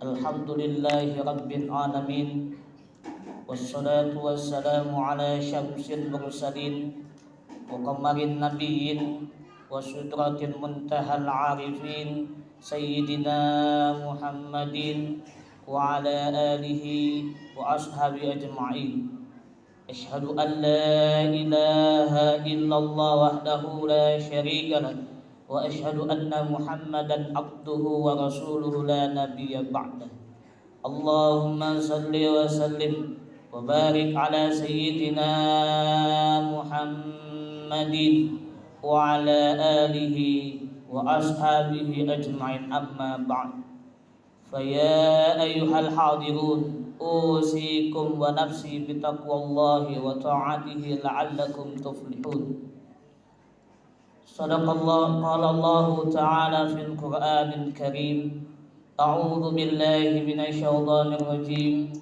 Alhamdulillahi Rabbil Alamin. Wassalatu wassalamu ala syamsil mursalin wa qamarin nabiyyin wa sudratil muntahal arifin Sayyidina Muhammadin wa ala alihi wa ashabi ajma'in. Ashhadu an la ilaha illallah wahdahu la syarika lah wa ashhadu anna Muhammadan abduhu wa rasuluhu la nabiyya ba'dah. Allahumma salli wa sallim wa barik ala sayyidina Muhammadin wa ala alihi wa ashabihi ajma'in, amma ba'd. Faya ayyuhal hadirun, usikum wa nafsi bitaqwallahi wa ta'atihi la'allakum tuflihun. Sadaqallah, qala Allah ta'ala fil Qur'anil Karim. A'udzu billahi minasy syaithanir rajim.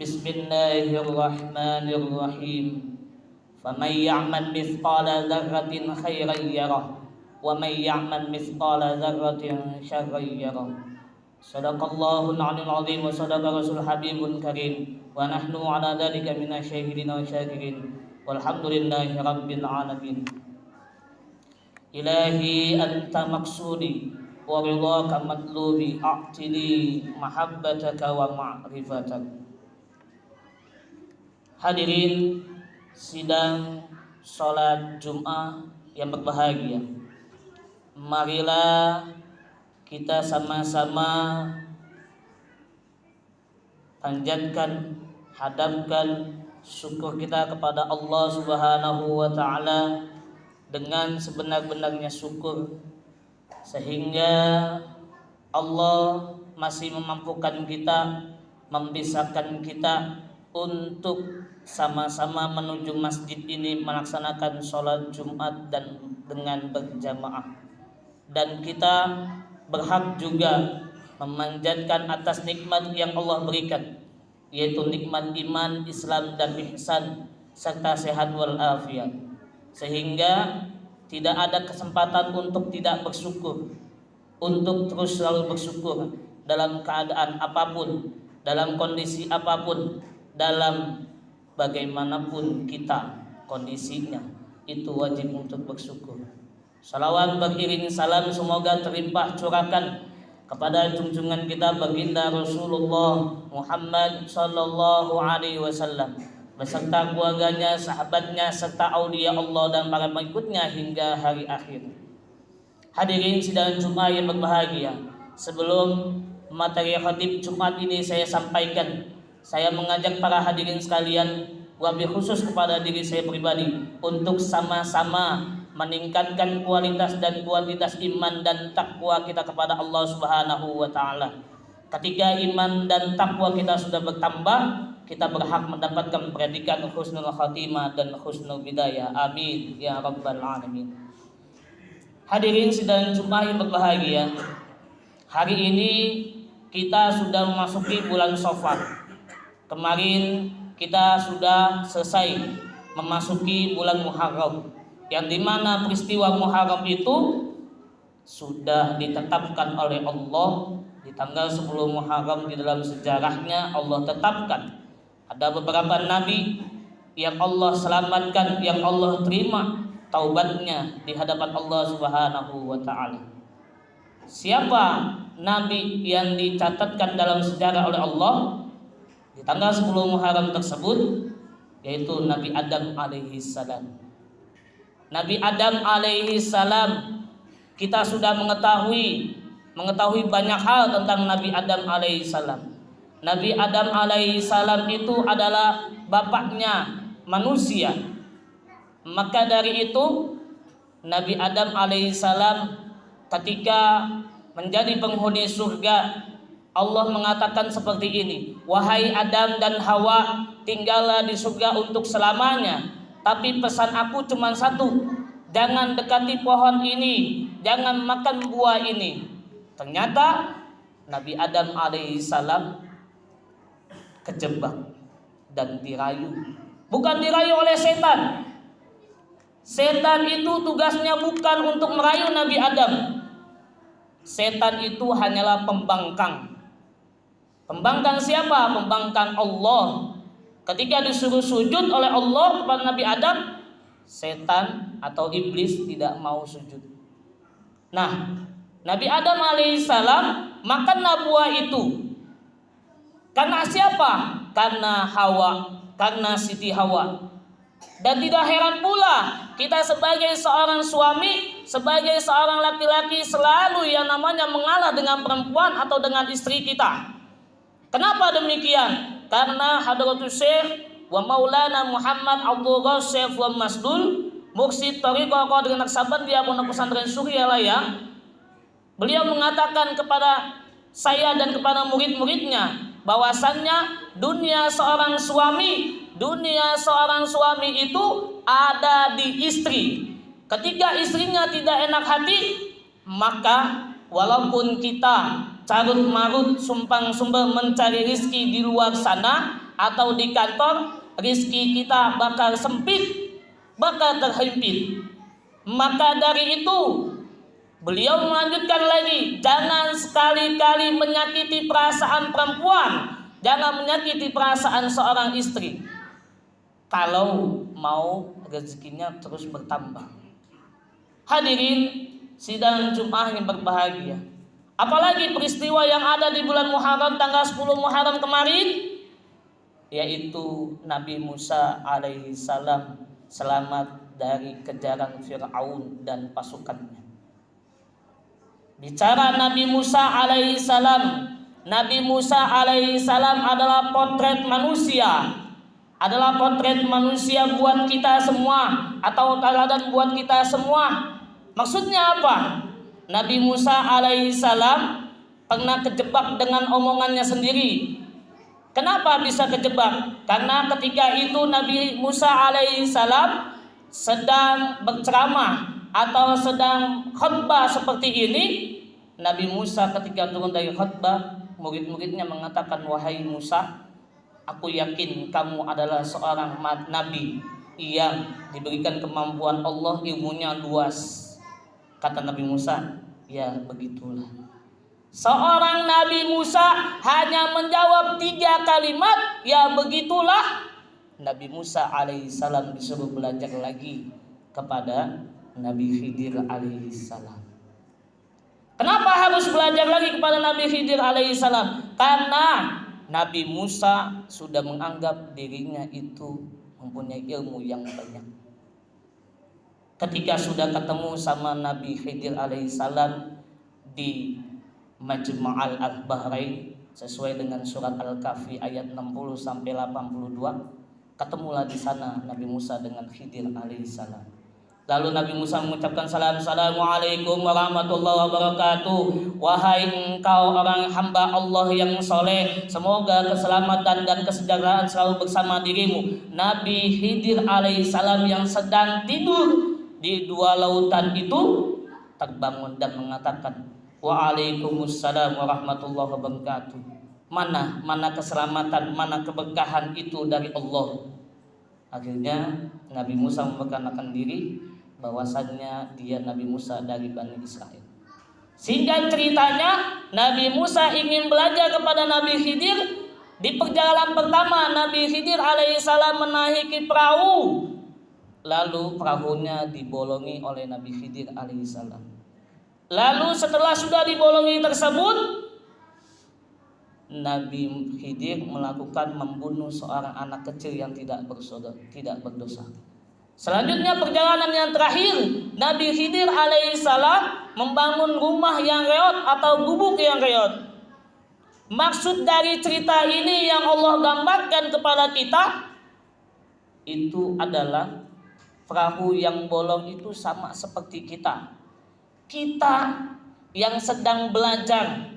Bismillahirrahmanirrahim. Faman ya'mal mithqala dzarratin khairan yarah wa man ya'mal mithqala dzarratin syarran yarah. Sadaqallahul 'aliyyul 'azim wa sadaqa rasul habibul karim wa nahnu 'ala dzalika minasy syahidin wa syakirin. Walhamdulillahi rabbil alamin. Ilahi anta maksudi wa ridhaka matlubi, a'tili mahabbataka wa ma'rifatak. Hadirin sidang salat Jumat yang berbahagia, marilah kita sama-sama panjatkan, hadapkan syukur kita kepada Allah Subhanahu wa ta'ala dengan sebenar-benarnya syukur, sehingga Allah masih memampukan kita, membisarkan kita untuk sama-sama menuju masjid ini melaksanakan sholat Jumat dan dengan berjamaah. Dan kita berhak juga memanjatkan atas nikmat yang Allah berikan, yaitu nikmat iman, Islam dan ihsan serta sehat walafiat, sehingga tidak ada kesempatan untuk tidak bersyukur, untuk terus selalu bersyukur dalam keadaan apapun, dalam kondisi apapun, dalam bagaimanapun kita kondisinya, itu wajib untuk bersyukur. Salawat beriring salam semoga terlimpah curahkan kepada junjungan kita baginda Rasulullah Muhammad sallallahu alaihi wasallam beserta keluarganya, sahabatnya serta aulia Allah dan para pengikutnya hingga hari akhir. Hadirin sidang Jumat yang berbahagia, sebelum materi khatib Jumat ini saya sampaikan, saya mengajak para hadirin sekalian, wabil khusus kepada diri saya pribadi, untuk sama-sama meningkatkan kualitas dan kuantitas iman dan takwa kita kepada Allah Subhanahu wa ta'ala. Ketika iman dan takwa kita sudah bertambah, kita berhak mendapatkan predikat husnul khatimah dan husnul bidayah. Amin ya rabbal alamin. Hadirin sidang Jumat yang berbahagia, hari ini kita sudah memasuki bulan Safar. Kemarin kita sudah selesai memasuki bulan Muharram, yang dimana peristiwa Muharram itu sudah ditetapkan oleh Allah di tanggal 10 Muharram. Di dalam sejarahnya Allah tetapkan ada beberapa nabi yang Allah selamatkan, yang Allah terima taubatnya di hadapan Allah Subhanahu wa ta'ala. siapa nabi yang dicatatkan dalam sejarah oleh Allah di tanggal 10 Muharram tersebut, yaitu Nabi Adam alaihi salam. Nabi Adam alaihi salam, kita sudah mengetahui banyak hal tentang Nabi Adam alaihi salam. Nabi Adam alaihi salam itu adalah bapaknya manusia. Maka dari itu Nabi Adam alaihi salam ketika menjadi penghuni surga, Allah mengatakan seperti ini, wahai Adam dan Hawa, tinggallah di surga untuk selamanya. Tapi pesan aku cuma satu, jangan dekati pohon ini, jangan makan buah ini. Ternyata Nabi Adam alaihissalam kejebak dan dirayu. Bukan dirayu oleh setan. Setan itu tugasnya bukan untuk merayu Nabi Adam. Setan itu hanyalah pembangkang. Pembangkang siapa? Pembangkang Allah. Ketika disuruh sujud oleh Allah kepada Nabi Adam, setan atau iblis tidak mau sujud. Nah, Nabi Adam alaihissalam makanlah buah itu. Karena siapa? Karena Hawa, karena Siti Hawa. Dan tidak heran pula kita sebagai seorang suami, sebagai seorang laki-laki selalu yang namanya mengalah dengan perempuan atau dengan istri kita. Kenapa demikian? Karena Hadratus Syekh wa Maulana Muhammad Abdul Ghasyif wa Masdul Mursyid Thariqah Qadir Naksabandiyah Pondok Pesantren Suryalaya, beliau mengatakan kepada saya dan kepada murid-muridnya bahwasannya dunia seorang suami itu ada di istri. Ketika istrinya tidak enak hati, maka walaupun kita carut marut sumpang sumpah mencari rizki di luar sana atau di kantor, rizki kita bakal sempit, bakal terhimpit. Maka dari itu beliau melanjutkan lagi, jangan sekali-kali menyakiti perasaan perempuan, jangan menyakiti perasaan seorang istri kalau mau rezekinya terus bertambah. Hadirin sidang Jumat yang berbahagia, apalagi peristiwa yang ada di bulan Muharram tanggal 10 Muharram kemarin, yaitu Nabi Musa alaihi salam selamat dari kejaran Fir'aun dan pasukannya. Bicara Nabi Musa alaihi salam, Nabi Musa alaihi salam adalah potret manusia, adalah potret manusia buat kita semua atau teladan buat kita semua. Maksudnya apa? Nabi Musa alaihi salam pernah kejebak dengan omongannya sendiri. Kenapa bisa kejebak? Karena ketika itu Nabi Musa alaihi salam sedang berceramah atau sedang khutbah seperti ini. Nabi Musa ketika turun dari khutbah, murid-muridnya mengatakan, wahai Musa, aku yakin kamu adalah seorang nabi yang diberikan kemampuan Allah, ilmunya luas. Kata Nabi Musa, ya begitulah. Seorang Nabi Musa hanya menjawab 3 kalimat, ya begitulah. Nabi Musa alaihissalam disuruh belajar lagi kepada Nabi Khidir alaihissalam. Kenapa harus belajar lagi kepada Nabi Khidir alaihissalam? Karena Nabi Musa sudah menganggap dirinya itu mempunyai ilmu yang banyak. Ketika sudah ketemu sama Nabi Khidir alaihissalam di Majma'al Al-Bahrain sesuai dengan surat Al-Kahfi ayat 60 sampai 82, ketemulah di sana Nabi Musa dengan Khidir alaihissalam. Lalu Nabi Musa mengucapkan salam, Assalamualaikum warahmatullahi wabarakatuh. Wahai engkau orang hamba Allah yang soleh, semoga keselamatan dan kesejahteraan selalu bersama dirimu. Nabi Khidir alaihissalam yang sedang tidur di 2 lautan itu terbangun dan mengatakan, Waalaikumsalam warahmatullahi wabarakatuh. Mana keselamatan, mana keberkahan itu dari Allah. Akhirnya Nabi Musa memperkenalkan diri bahwasannya dia Nabi Musa dari Bani Israel. Sehingga ceritanya Nabi Musa ingin belajar kepada Nabi Khidir. Di perjalanan pertama Nabi Khidir alaihissalam menaiki perahu, lalu perahunya dibolongi oleh Nabi Khidir alaihissalam. Lalu setelah sudah dibolongi tersebut, Nabi Khidir melakukan membunuh seorang anak kecil yang tidak berdosa. Selanjutnya perjalanan yang terakhir, Nabi Khidir alaihissalam membangun rumah yang reot atau gubuk yang reot. Maksud dari cerita ini yang Allah gambarkan kepada kita itu adalah perahu yang bolong itu sama seperti kita. Kita yang sedang belajar,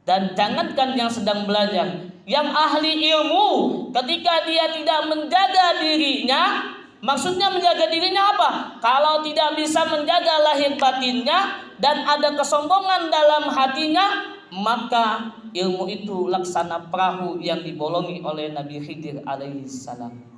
dan jangankan yang sedang belajar, yang ahli ilmu, ketika dia tidak menjaga dirinya, maksudnya menjaga dirinya apa? Kalau tidak bisa menjaga lahir batinnya dan ada kesombongan dalam hatinya, maka ilmu itu laksana perahu yang dibolongi oleh Nabi Khidir alaihissalam.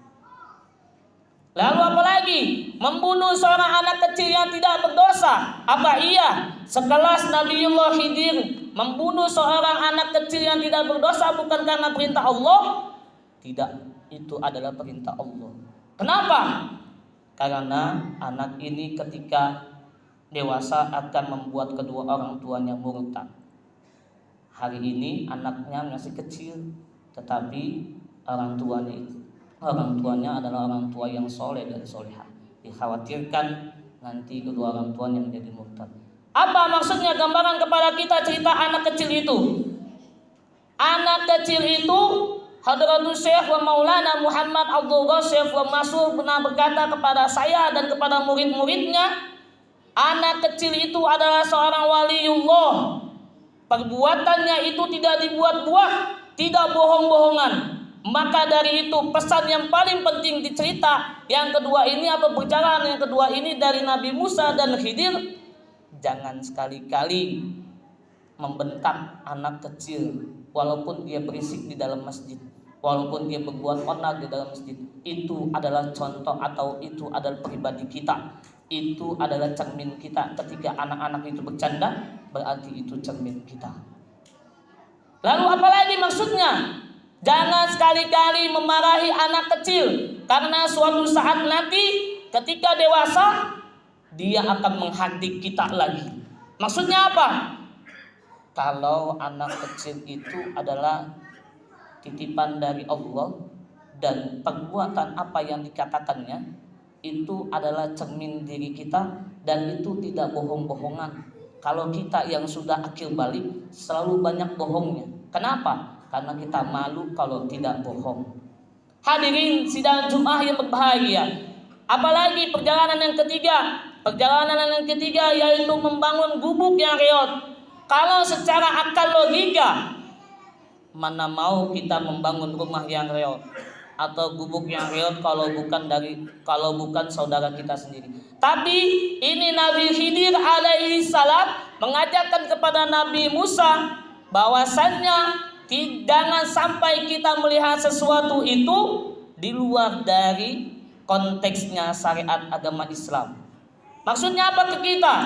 Lalu apalagi membunuh seorang anak kecil yang tidak berdosa. Apa iya sekelas Nabiullah Khidir membunuh seorang anak kecil yang tidak berdosa bukan karena perintah Allah? Tidak, itu adalah perintah Allah. Kenapa? Karena anak ini ketika dewasa akan membuat kedua orang tuanya murtad. Hari ini anaknya masih kecil, tetapi orang tuanya adalah orang tua yang soleh dan solehah. Dikhawatirkan nanti kedua orang tuanya menjadi murtad. Apa maksudnya gambaran kepada kita cerita anak kecil itu? Anak kecil itu Hadratus Syekh wa Maulana Muhammad Abdul Ghasif wa Masur pernah berkata kepada saya dan kepada murid-muridnya, anak kecil itu adalah seorang waliullah. Perbuatannya itu tidak dibuat-buat, tidak bohong-bohongan. Maka dari itu pesan yang paling penting dicerita yang kedua ini atau perjalanan yang kedua ini dari Nabi Musa dan Khidir, jangan sekali-kali membentak anak kecil walaupun dia berisik di dalam masjid, walaupun dia berbuat onar di dalam masjid. Itu adalah contoh atau itu adalah pribadi kita. Itu adalah cermin kita. Ketika anak-anak itu bercanda, berarti itu cermin kita. Lalu apalagi maksudnya? Jangan sekali-kali memarahi anak kecil, karena suatu saat nanti ketika dewasa dia akan menghardik kita lagi. Maksudnya apa? Kalau anak kecil itu adalah titipan dari Allah dan perbuatan apa yang dikatakannya itu adalah cermin diri kita dan itu tidak bohong-bohongan. Kalau kita yang sudah akil balik selalu banyak bohongnya. Kenapa? Karena kita malu kalau tidak bohong. Hadirin sidang Jumat yang berbahagia. Apalagi perjalanan yang ketiga. Perjalanan yang ketiga yaitu membangun gubuk yang reot. Kalau secara akal logika, mana mau kita membangun rumah yang reot atau gubuk yang reot kalau bukan saudara kita sendiri. Tapi ini Nabi Khidir alaihissalam mengajarkan kepada Nabi Musa bahwasannya jangan sampai kita melihat sesuatu itu di luar dari konteksnya syariat agama Islam. Maksudnya apa ke kita?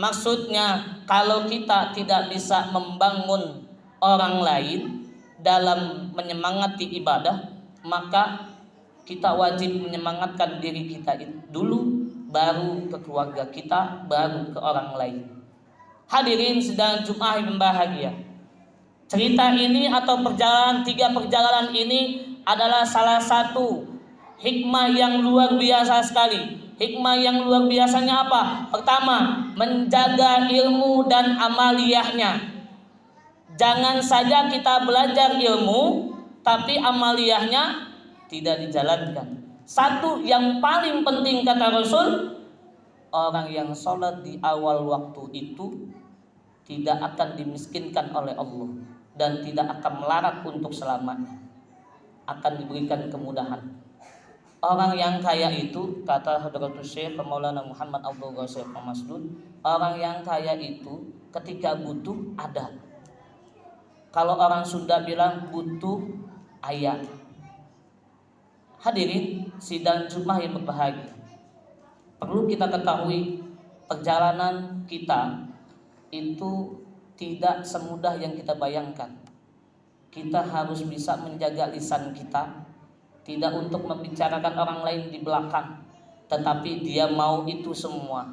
Maksudnya kalau kita tidak bisa membangun orang lain dalam menyemangati ibadah, maka kita wajib menyemangatkan diri kita dulu, baru ke keluarga kita, baru ke orang lain. Hadirin sedang Jumat yang berbahagia. Cerita ini atau tiga perjalanan ini adalah salah satu hikmah yang luar biasa sekali. Hikmah yang luar biasanya apa? Pertama, menjaga ilmu dan amaliyahnya. Jangan saja kita belajar ilmu, tapi amaliyahnya tidak dijalankan. Satu yang paling penting kata Rasul, orang yang sholat di awal waktu itu tidak akan dimiskinkan oleh Allah dan tidak akan melarat untuk selamanya, akan diberikan kemudahan. Orang yang kaya itu, kata Hadratus Syekh Maulana Muhammad Abdul Ghasif Masdud, orang yang kaya itu ketika butuh ada. Kalau orang Sunda bilang butuh ayat. Hadirin sidang Jumat yang berbahagia, perlu kita ketahui perjalanan kita itu tidak semudah yang kita bayangkan. Kita harus bisa menjaga lisan kita, tidak untuk membicarakan orang lain di belakang, tetapi dia mau itu semua.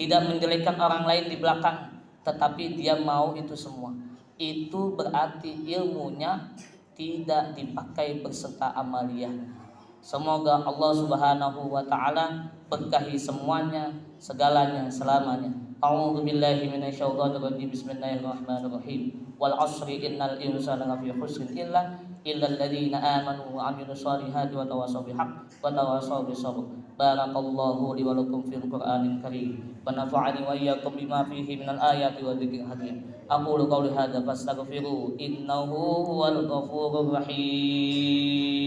tidak menjelekkan orang lain di belakang, tetapi dia mau itu semua. Itu berarti ilmunya tidak dipakai berserta amaliyahnya. Semoga Allah Subhanahu wa taala berkahi semuanya, segalanya, selamanya. A'udzu billahi minasyaitonir rajim. Bismillahirrahmanirrahim. Wal 'ashri innal insana lafi khusrin illa alladziina aamanu wa 'amilus shalihati wa tawassaw bil haqq wa tawassaw bis sabr. Barakallahu li wa lakum fil Qur'anil karim. Wa nafa'ani wa iyyakum bima fihi minal ayati wa dzikril hakim. Aqulu qawli hadza fastaghfiru innahu huwal ghafurur rahim.